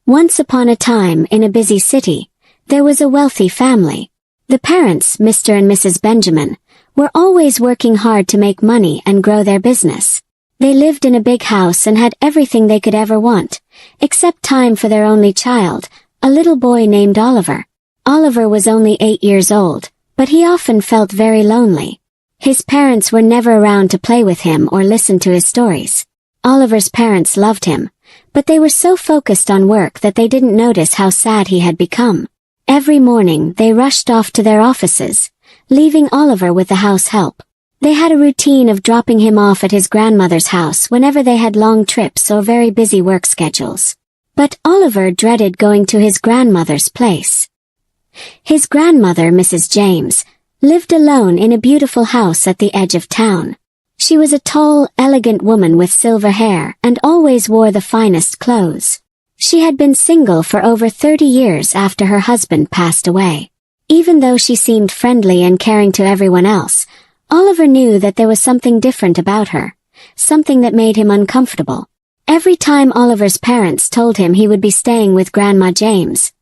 Once upon a time in a busy city, there was a wealthy family. The parents, Mr. and Mrs. Benjamin, were always working hard to make money and grow their business. They lived in a big house and had everything they could ever want, except time for their only child, a little boy named Oliver. Oliver was only 8 years old, but he often felt very lonely. His parents were never around to play with him or listen to his stories. Oliver's parents loved him, but they were so focused on work that they didn't notice how sad he had become. Every morning they rushed off to their offices, leaving Oliver with the house help. They had a routine of dropping him off at his grandmother's house whenever they had long trips or very busy work schedules. But Oliver dreaded going to his grandmother's place. His grandmother, Mrs. James, lived alone in a beautiful house at the edge of town. She was a tall, elegant woman with silver hair and always wore the finest clothes. She had been single for over 30 years after her husband passed away. Even though she seemed friendly and caring to everyone else, Oliver knew that there was something different about her, something that made him uncomfortable. Every time Oliver's parents told him he would be staying with Grandma James,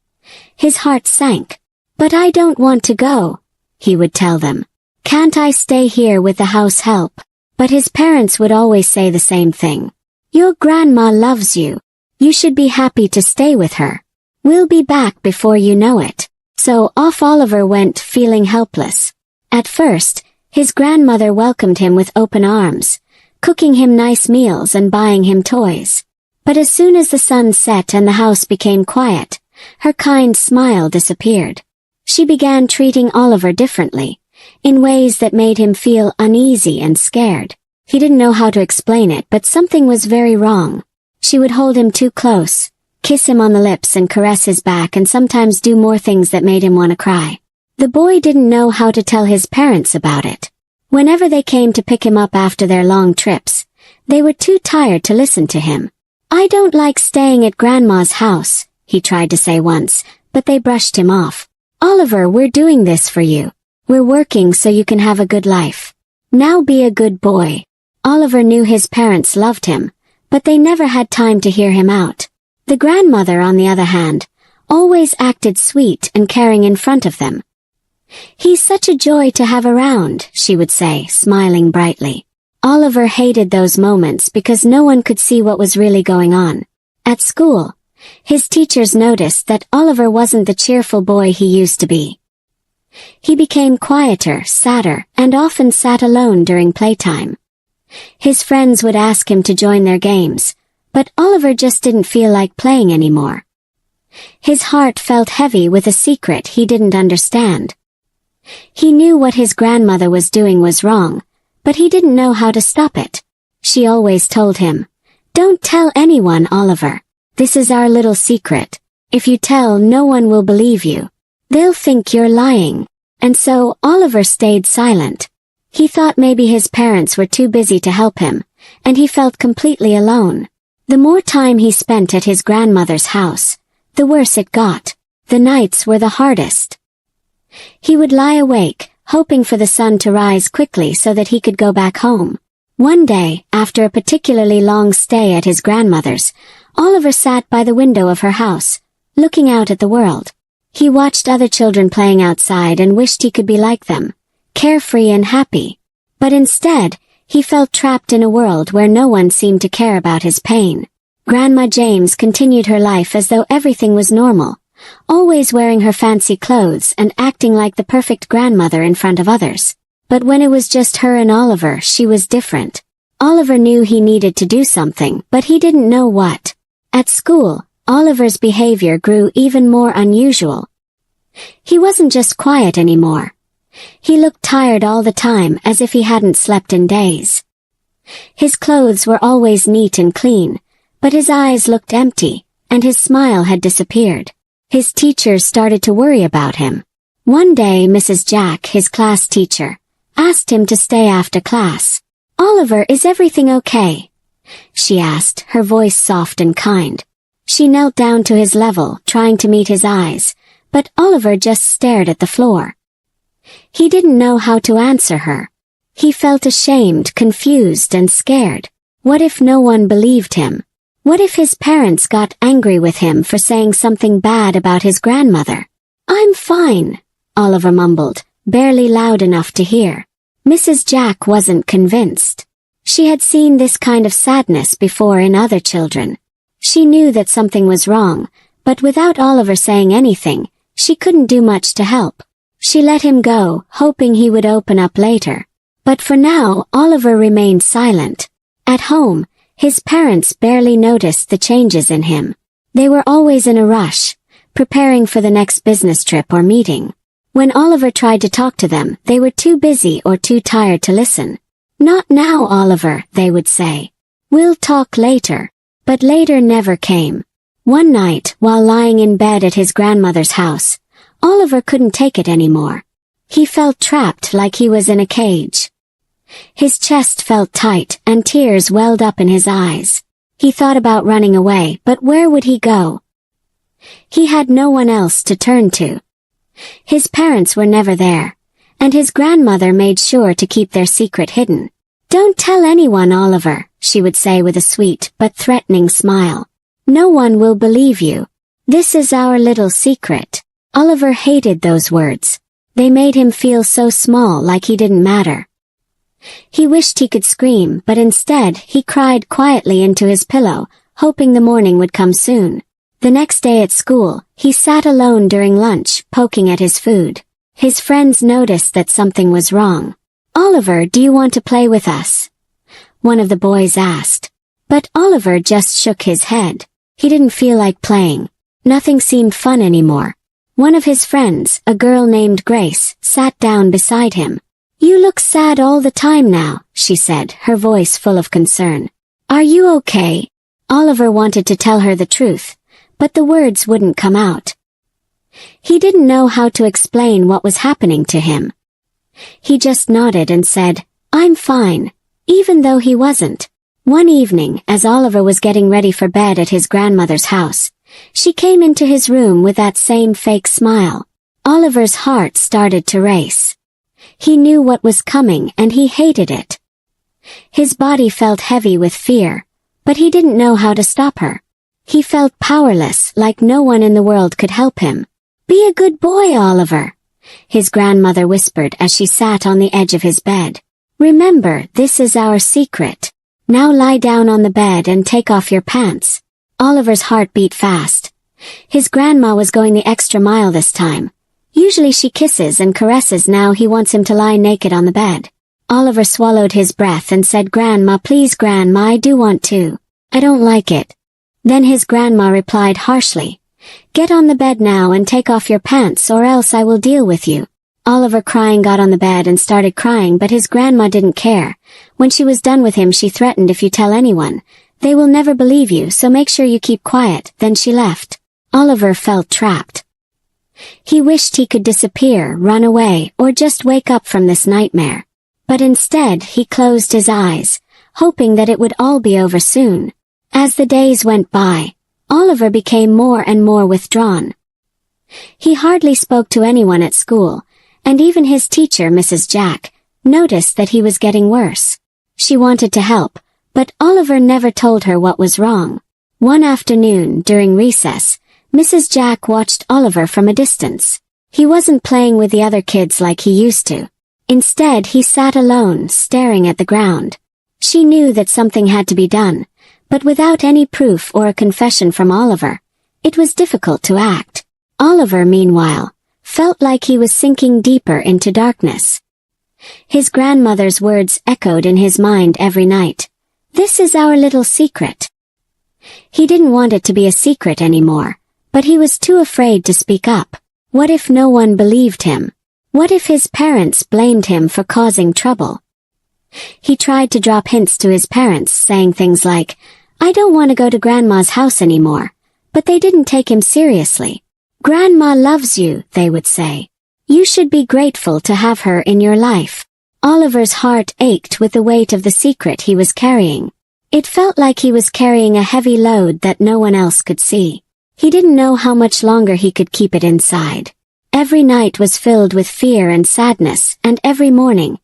his heart sank. "But I don't want to go," he would tell them. "Can't I stay here with the house help?" But his parents would always say the same thing. "Your grandma loves you. You should be happy to stay with her. We'll be back before you know it." So off Oliver went, feeling helpless. At first, his grandmother welcomed him with open arms, cooking him nice meals and buying him toys. But as soon as the sun set and the house became quiet, her kind smile disappeared. She began treating Oliver differently, in ways that made him feel uneasy and scared. He didn't know how to explain it, but something was very wrong. She would hold him too close, kiss him on the lips and caress his back, and sometimes do more things that made him want to cry. The boy didn't know how to tell his parents about it. Whenever they came to pick him up after their long trips, they were too tired to listen to him. "I don't like staying at Grandma's house," he tried to say once, but they brushed him off. "Oliver, we're doing this for you. We're working so you can have a good life. Now be a good boy." Oliver knew his parents loved him, but they never had time to hear him out. The grandmother, on the other hand, always acted sweet and caring in front of them. "He's such a joy to have around," she would say, smiling brightly. Oliver hated those moments because no one could see what was really going on. At school, his teachers noticed that Oliver wasn't the cheerful boy he used to be. He became quieter, sadder, and often sat alone during playtime. His friends would ask him to join their games, but Oliver just didn't feel like playing anymore. His heart felt heavy with a secret he didn't understand. He knew what his grandmother was doing was wrong, but he didn't know how to stop it. She always told him, "Don't tell anyone, Oliver. This is our little secret. If you tell, no one will believe you. They'll think you're lying." And so Oliver stayed silent. He thought maybe his parents were too busy to help him, and he felt completely alone. The more time he spent at his grandmother's house, the worse it got. The nights were the hardest. He would lie awake, hoping for the sun to rise quickly so that he could go back home. One day, after a particularly long stay at his grandmother's, Oliver sat by the window of her house, looking out at the world. He watched other children playing outside and wished he could be like them, carefree and happy. But instead, he felt trapped in a world where no one seemed to care about his pain. Grandma James continued her life as though everything was normal, always wearing her fancy clothes and acting like the perfect grandmother in front of others. But when it was just her and Oliver, she was different. Oliver knew he needed to do something, but he didn't know what. At school, Oliver's behavior grew even more unusual. He wasn't just quiet anymore. He looked tired all the time, as if he hadn't slept in days. His clothes were always neat and clean, but his eyes looked empty, and his smile had disappeared. His teachers started to worry about him. One day, Mrs. Jack, his class teacher, asked him to stay after class. "Oliver, is everything okay?" she asked, her voice soft and kind. She knelt down to his level, trying to meet his eyes, but Oliver just stared at the floor. He didn't know how to answer her. He felt ashamed, confused, and scared. What if no one believed him? What if his parents got angry with him for saying something bad about his grandmother? "I'm fine," Oliver mumbled, barely loud enough to hear. Mrs. Jack wasn't convinced. She had seen this kind of sadness before in other children. She knew that something was wrong, but without Oliver saying anything, she couldn't do much to help. She let him go, hoping he would open up later. But for now, Oliver remained silent. At home, his parents barely noticed the changes in him. They were always in a rush, preparing for the next business trip or meeting. When Oliver tried to talk to them, they were too busy or too tired to listen. "Not now, Oliver," they would say. "We'll talk later." But later never came. One night, while lying in bed at his grandmother's house, Oliver couldn't take it anymore. He felt trapped like he was in a cage. His chest felt tight and tears welled up in his eyes. He thought about running away, but where would he go? He had no one else to turn to. His parents were never there, and his grandmother made sure to keep their secret hidden. "Don't tell anyone, Oliver," she would say with a sweet but threatening smile. "No one will believe you. This is our little secret." Oliver hated those words. They made him feel so small, like he didn't matter. He wished he could scream, but instead he cried quietly into his pillow, hoping the morning would come soon. The next day at school, he sat alone during lunch, poking at his food. His friends noticed that something was wrong. "Oliver, do you want to play with us?" one of the boys asked. But Oliver just shook his head. He didn't feel like playing. Nothing seemed fun anymore. One of his friends, a girl named Grace, sat down beside him. "You look sad all the time now," she said, her voice full of concern. "Are you okay?" Oliver wanted to tell her the truth, but the words wouldn't come out. He didn't know how to explain what was happening to him. He just nodded and said, "I'm fine," even though he wasn't. One evening, as Oliver was getting ready for bed at his grandmother's house, she came into his room with that same fake smile. Oliver's heart started to race. He knew what was coming and he hated it. His body felt heavy with fear, but he didn't know how to stop her. He felt powerless, like no one in the world could help him. "Be a good boy, Oliver," his grandmother whispered as she sat on the edge of his bed. "Remember, this is our secret. Now lie down on the bed and take off your pants." Oliver's heart beat fast. His grandma was going the extra mile this time. Usually she kisses and caresses, now he wants him to lie naked on the bed. Oliver swallowed his breath and said, "Grandma, please Grandma, I do want to. I don't like it." Then his grandma replied harshly, "Get on the bed now and take off your pants or else I will deal with you." Oliver, crying, got on the bed and started crying, but his grandma didn't care. When she was done with him, she threatened, "If you tell anyone, they will never believe you, so make sure you keep quiet." Then she left. Oliver felt trapped. He wished he could disappear, run away, or just wake up from this nightmare. But instead, he closed his eyes, hoping that it would all be over soon. As the days went by, Oliver became more and more withdrawn. He hardly spoke to anyone at school, and even his teacher, Mrs. Jack, noticed that he was getting worse. She wanted to help, but Oliver never told her what was wrong. One afternoon, during recess, Mrs. Jack watched Oliver from a distance. He wasn't playing with the other kids like he used to. Instead, he sat alone, staring at the ground. She knew that something had to be done, but without any proof or a confession from Oliver, it was difficult to act. Oliver, meanwhile, felt like he was sinking deeper into darkness. His grandmother's words echoed in his mind every night. "This is our little secret." He didn't want it to be a secret anymore, but he was too afraid to speak up. What if no one believed him? What if his parents blamed him for causing trouble? He tried to drop hints to his parents, saying things like, "I don't want to go to Grandma's house anymore," but they didn't take him seriously. "Grandma loves you," they would say. "You should be grateful to have her in your life." Oliver's heart ached with the weight of the secret he was carrying. It felt like he was carrying a heavy load that no one else could see. He didn't know how much longer he could keep it inside. Every night was filled with fear and sadness, and every morning,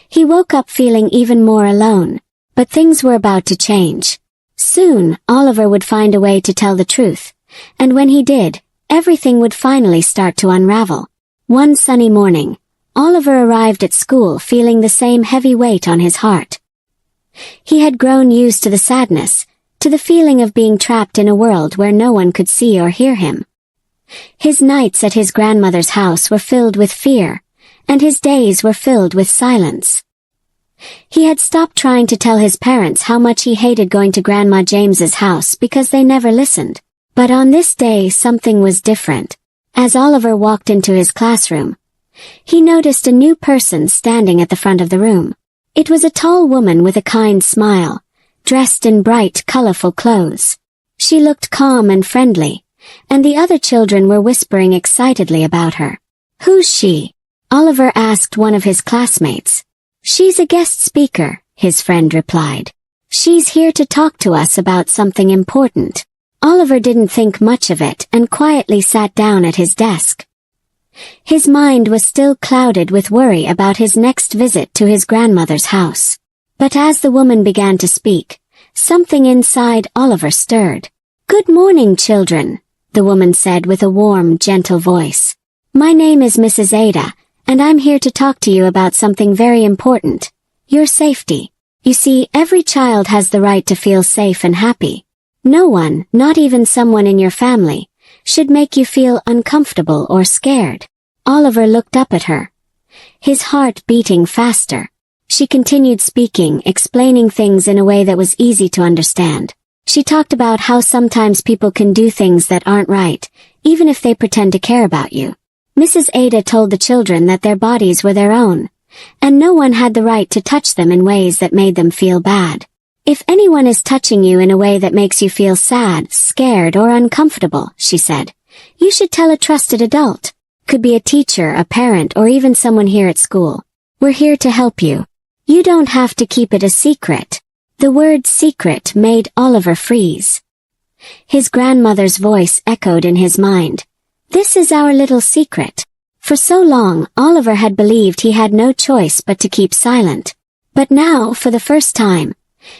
he woke up feeling even more alone. But things were about to change. Soon, Oliver would find a way to tell the truth, and when he did, everything would finally start to unravel. One sunny morning, Oliver arrived at school feeling the same heavy weight on his heart. He had grown used to the sadness, to the feeling of being trapped in a world where no one could see or hear him. His nights at his grandmother's house were filled with fear, and his days were filled with silence. He had stopped trying to tell his parents how much he hated going to Grandma James's house because they never listened. But on this day something was different. As Oliver walked into his classroom, he noticed a new person standing at the front of the room. It was a tall woman with a kind smile, dressed in bright, colorful clothes. She looked calm and friendly, and the other children were whispering excitedly about her. "Who's she?" Oliver asked one of his classmates. "She's a guest speaker," his friend replied. "She's here to talk to us about something important." Oliver didn't think much of it and quietly sat down at his desk. His mind was still clouded with worry about his next visit to his grandmother's house. But as the woman began to speak, something inside Oliver stirred. "Good morning, children," the woman said with a warm, gentle voice. "My name is Mrs. Ada, and I'm here to talk to you about something very important, your safety. You see, every child has the right to feel safe and happy. No one, not even someone in your family, should make you feel uncomfortable or scared." Oliver looked up at her, his heart beating faster. She continued speaking, explaining things in a way that was easy to understand. She talked about how sometimes people can do things that aren't right, even if they pretend to care about you. Mrs. Ada told the children that their bodies were their own, and no one had the right to touch them in ways that made them feel bad. "If anyone is touching you in a way that makes you feel sad, scared, or uncomfortable," she said, "you should tell a trusted adult. Could be a teacher, a parent, or even someone here at school. We're here to help you. You don't have to keep it a secret." The word secret made Oliver freeze. His grandmother's voice echoed in his mind. "This is our little secret." For so long, Oliver had believed he had no choice but to keep silent. But now, for the first time,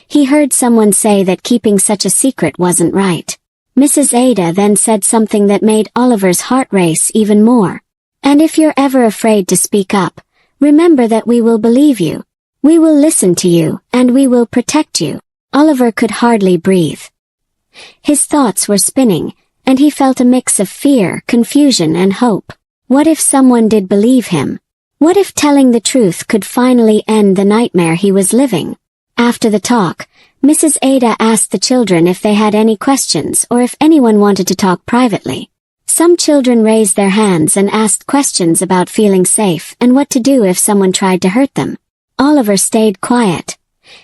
he heard someone say that keeping such a secret wasn't right. Mrs. Ada then said something that made Oliver's heart race even more. "And if you're ever afraid to speak up, remember that we will believe you. We will listen to you, and we will protect you." Oliver could hardly breathe. His thoughts were spinning, and he felt a mix of fear, confusion, and hope. What if someone did believe him? What if telling the truth could finally end the nightmare he was living? After the talk, Mrs. Ada asked the children if they had any questions or if anyone wanted to talk privately. Some children raised their hands and asked questions about feeling safe and what to do if someone tried to hurt them. Oliver stayed quiet,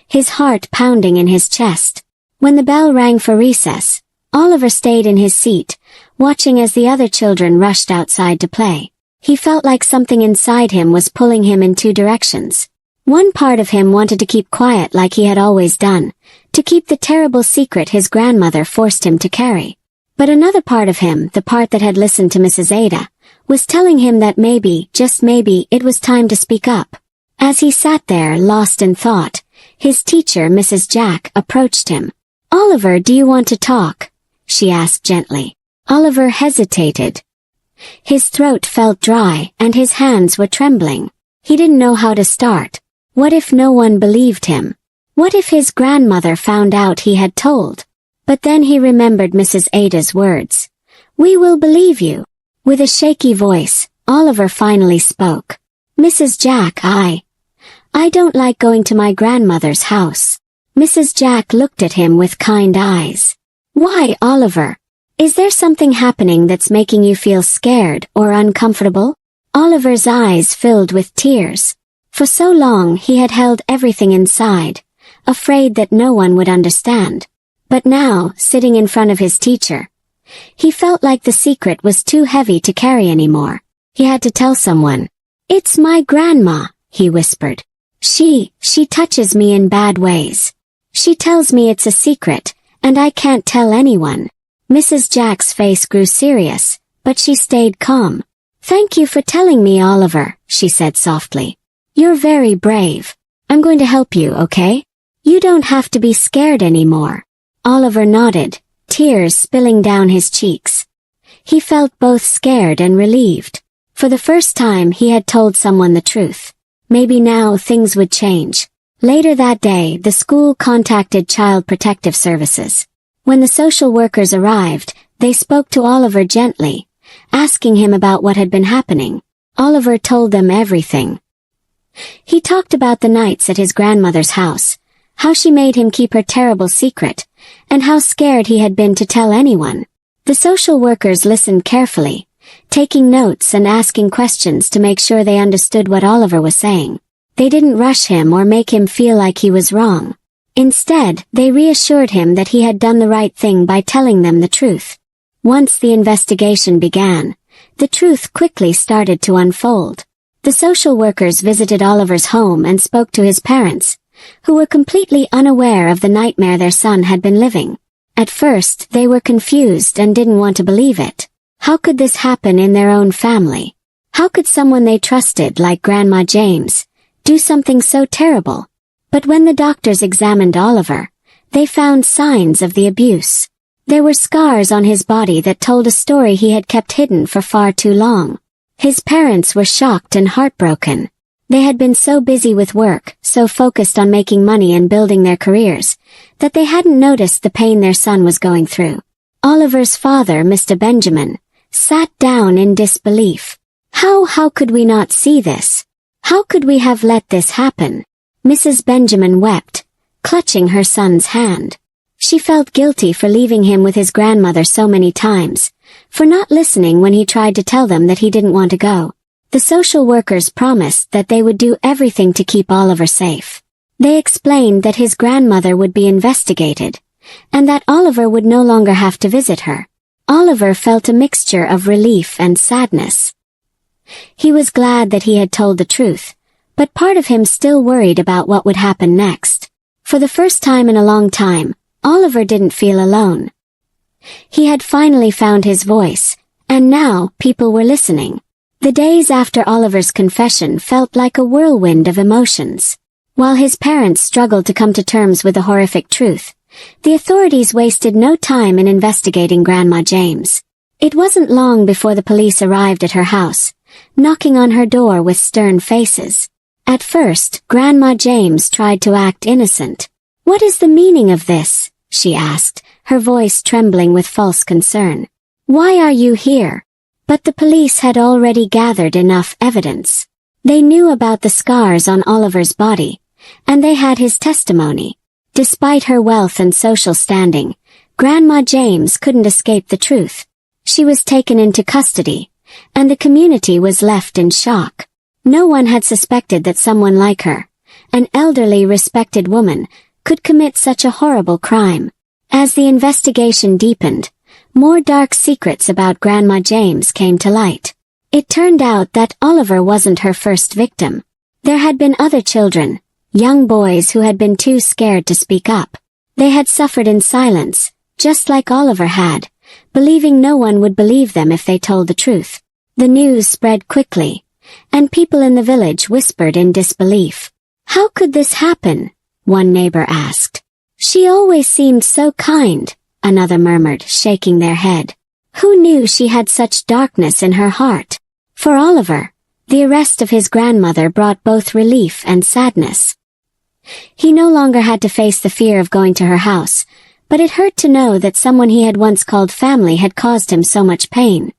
his heart pounding in his chest. When the bell rang for recess, Oliver stayed in his seat, watching as the other children rushed outside to play. He felt like something inside him was pulling him in two directions. One part of him wanted to keep quiet like he had always done, to keep the terrible secret his grandmother forced him to carry. But another part of him, the part that had listened to Mrs. Ada, was telling him that maybe, just maybe, it was time to speak up. As he sat there, lost in thought, his teacher, Mrs. Jack, approached him. "Oliver, do you want to talk?" she asked gently. Oliver hesitated. His throat felt dry, and his hands were trembling. He didn't know how to start. What if no one believed him? What if his grandmother found out he had told? But then he remembered Mrs. Ada's words. "We will believe you." With a shaky voice, Oliver finally spoke. "Mrs. Jack, I don't like going to my grandmother's house." Mrs. Jack looked at him with kind eyes. "Why, Oliver? Is there something happening that's making you feel scared or uncomfortable?" Oliver's eyes filled with tears. For so long he had held everything inside, afraid that no one would understand. But now, sitting in front of his teacher, he felt like the secret was too heavy to carry anymore. He had to tell someone. "It's my grandma," he whispered. She touches me in bad ways. She tells me it's a secret, and I can't tell anyone." Mrs. Jack's face grew serious, but she stayed calm. "Thank you for telling me, Oliver," she said softly. "You're very brave. I'm going to help you, okay? You don't have to be scared anymore." Oliver nodded, tears spilling down his cheeks. He felt both scared and relieved. For the first time he had told someone the truth. Maybe now things would change. Later that day, the school contacted Child Protective Services. When the social workers arrived, they spoke to Oliver gently, asking him about what had been happening. Oliver told them everything. He talked about the nights at his grandmother's house, how she made him keep her terrible secret, and how scared he had been to tell anyone. The social workers listened carefully, taking notes and asking questions to make sure they understood what Oliver was saying. They didn't rush him or make him feel like he was wrong. Instead, they reassured him that he had done the right thing by telling them the truth. Once the investigation began, the truth quickly started to unfold. The social workers visited Oliver's home and spoke to his parents, who were completely unaware of the nightmare their son had been living. At first, they were confused and didn't want to believe it. How could this happen in their own family? How could someone they trusted, like Grandma James, do something so terrible? But when the doctors examined Oliver, they found signs of the abuse. There were scars on his body that told a story he had kept hidden for far too long. His parents were shocked and heartbroken. They had been so busy with work, so focused on making money and building their careers, that they hadn't noticed the pain their son was going through. Oliver's father, Mr. Benjamin, sat down in disbelief. How could we not see this? How could we have let this happen? Mrs. Benjamin wept, clutching her son's hand. She felt guilty for leaving him with his grandmother so many times, for not listening when he tried to tell them that he didn't want to go. The social workers promised that they would do everything to keep Oliver safe. They explained that his grandmother would be investigated, and that Oliver would no longer have to visit her. Oliver felt a mixture of relief and sadness. He was glad that he had told the truth, but part of him still worried about what would happen next. For the first time in a long time, Oliver didn't feel alone. He had finally found his voice, and now people were listening. The days after Oliver's confession felt like a whirlwind of emotions. While his parents struggled to come to terms with the horrific truth, the authorities wasted no time in investigating Grandma James. It wasn't long before the police arrived at her house, knocking on her door with stern faces. At first, Grandma James tried to act innocent. "What is the meaning of this?" she asked, her voice trembling with false concern. "Why are you here?" But the police had already gathered enough evidence. They knew about the scars on Oliver's body, and they had his testimony. Despite her wealth and social standing, Grandma James couldn't escape the truth. She was taken into custody, and the community was left in shock. No one had suspected that someone like her, an elderly, respected woman, could commit such a horrible crime. As the investigation deepened, more dark secrets about Grandma James came to light. It turned out that Oliver wasn't her first victim. There had been other children, young boys who had been too scared to speak up. They had suffered in silence, just like Oliver had, believing no one would believe them if they told the truth. The news spread quickly, and people in the village whispered in disbelief. "How could this happen?" one neighbor asked. "She always seemed so kind," another murmured, shaking their head. Who knew she had such darkness in her heart? For Oliver, the arrest of his grandmother brought both relief and sadness. He no longer had to face the fear of going to her house, but it hurt to know that someone he had once called family had caused him so much pain.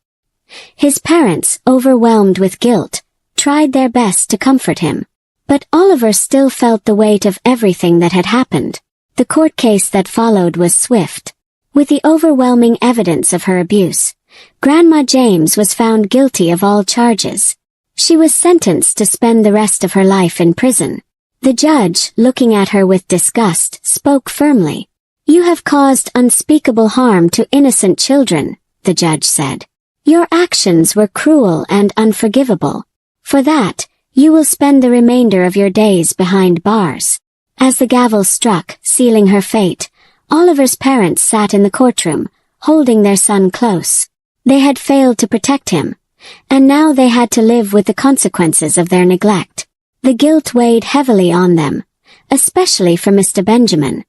His parents, overwhelmed with guilt, tried their best to comfort him. But Oliver still felt the weight of everything that had happened. The court case that followed was swift. With the overwhelming evidence of her abuse, Grandma James was found guilty of all charges. She was sentenced to spend the rest of her life in prison. The judge, looking at her with disgust, spoke firmly. "You have caused unspeakable harm to innocent children," the judge said. "Your actions were cruel and unforgivable. For that, you will spend the remainder of your days behind bars." As the gavel struck, sealing her fate, Oliver's parents sat in the courtroom, holding their son close. They had failed to protect him, and now they had to live with the consequences of their neglect. The guilt weighed heavily on them, especially for Mr. Benjamin.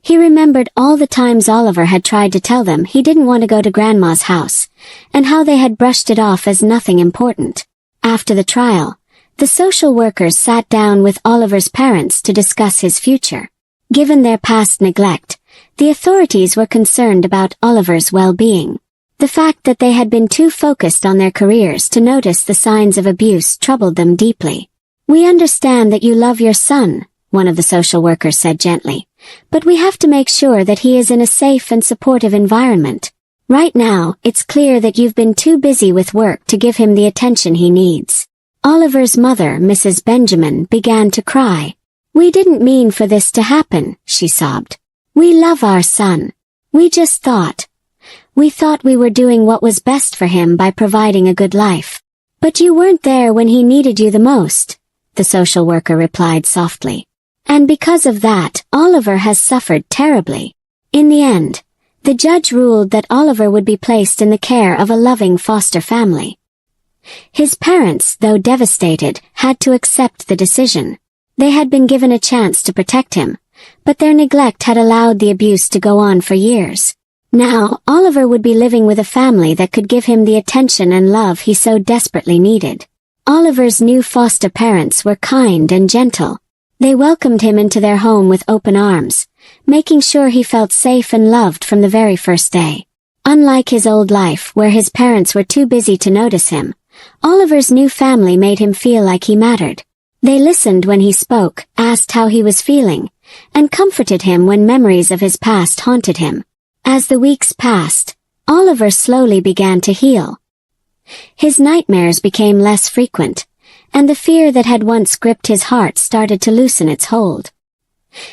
He remembered all the times Oliver had tried to tell them he didn't want to go to Grandma's house, and how they had brushed it off as nothing important. After the trial, the social workers sat down with Oliver's parents to discuss his future. Given their past neglect, the authorities were concerned about Oliver's well-being. The fact that they had been too focused on their careers to notice the signs of abuse troubled them deeply. "We understand that you love your son," one of the social workers said gently, "but we have to make sure that he is in a safe and supportive environment. Right now, it's clear that you've been too busy with work to give him the attention he needs." Oliver's mother, Mrs. Benjamin, began to cry. "We didn't mean for this to happen," she sobbed. "We love our son. We thought we were doing what was best for him by providing a good life. But you weren't there when he needed you the most," the social worker replied softly. "And because of that, Oliver has suffered terribly." In the end, the judge ruled that Oliver would be placed in the care of a loving foster family. His parents, though devastated, had to accept the decision. They had been given a chance to protect him, but their neglect had allowed the abuse to go on for years. Now, Oliver would be living with a family that could give him the attention and love he so desperately needed. Oliver's new foster parents were kind and gentle. They welcomed him into their home with open arms, making sure he felt safe and loved from the very first day. Unlike his old life where his parents were too busy to notice him, Oliver's new family made him feel like he mattered. They listened when he spoke, asked how he was feeling, and comforted him when memories of his past haunted him. As the weeks passed, Oliver slowly began to heal. His nightmares became less frequent, and the fear that had once gripped his heart started to loosen its hold.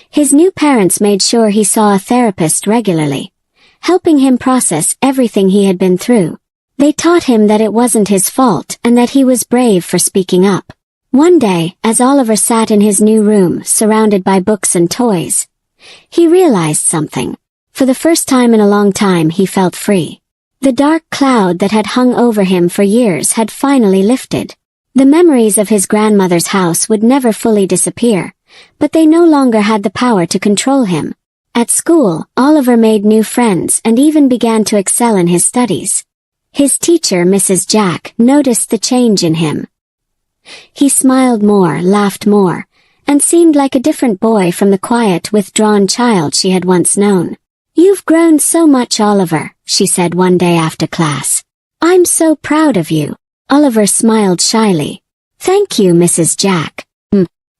His new parents made sure he saw a therapist regularly, helping him process everything he had been through. They taught him that it wasn't his fault and that he was brave for speaking up. One day, as Oliver sat in his new room, surrounded by books and toys, he realized something. For the first time in a long time, he felt free. The dark cloud that had hung over him for years had finally lifted. The memories of his grandmother's house would never fully disappear, but they no longer had the power to control him. At school, Oliver made new friends and even began to excel in his studies. His teacher, Mrs. Jack, noticed the change in him. He smiled more, laughed more, and seemed like a different boy from the quiet, withdrawn child she had once known. "You've grown so much, Oliver," she said one day after class. "I'm so proud of you." Oliver smiled shyly. "Thank you, Mrs. Jack.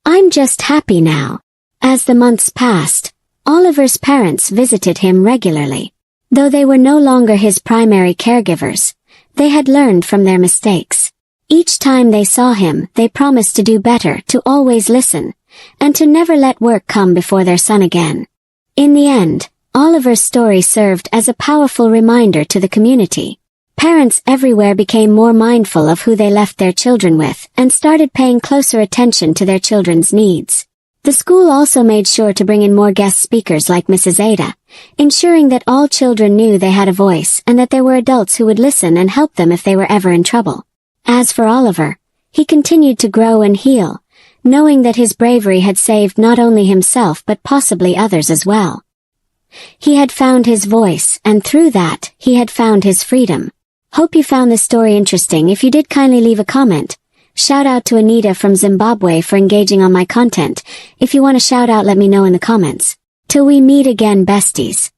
I'm just happy now." As the months passed, Oliver's parents visited him regularly. Though they were no longer his primary caregivers, they had learned from their mistakes. Each time they saw him, they promised to do better, to always listen, and to never let work come before their son again. In the end, Oliver's story served as a powerful reminder to the community. Parents everywhere became more mindful of who they left their children with and started paying closer attention to their children's needs. The school also made sure to bring in more guest speakers like Mrs. Ada, ensuring that all children knew they had a voice and that there were adults who would listen and help them if they were ever in trouble. As for Oliver, he continued to grow and heal, knowing that his bravery had saved not only himself but possibly others as well. He had found his voice, and through that, he had found his freedom. Hope you found this story interesting. If you did, kindly leave a comment. Shout out to Anita from Zimbabwe for engaging on my content. If you want a shout out, let me know in the comments. Till we meet again, besties.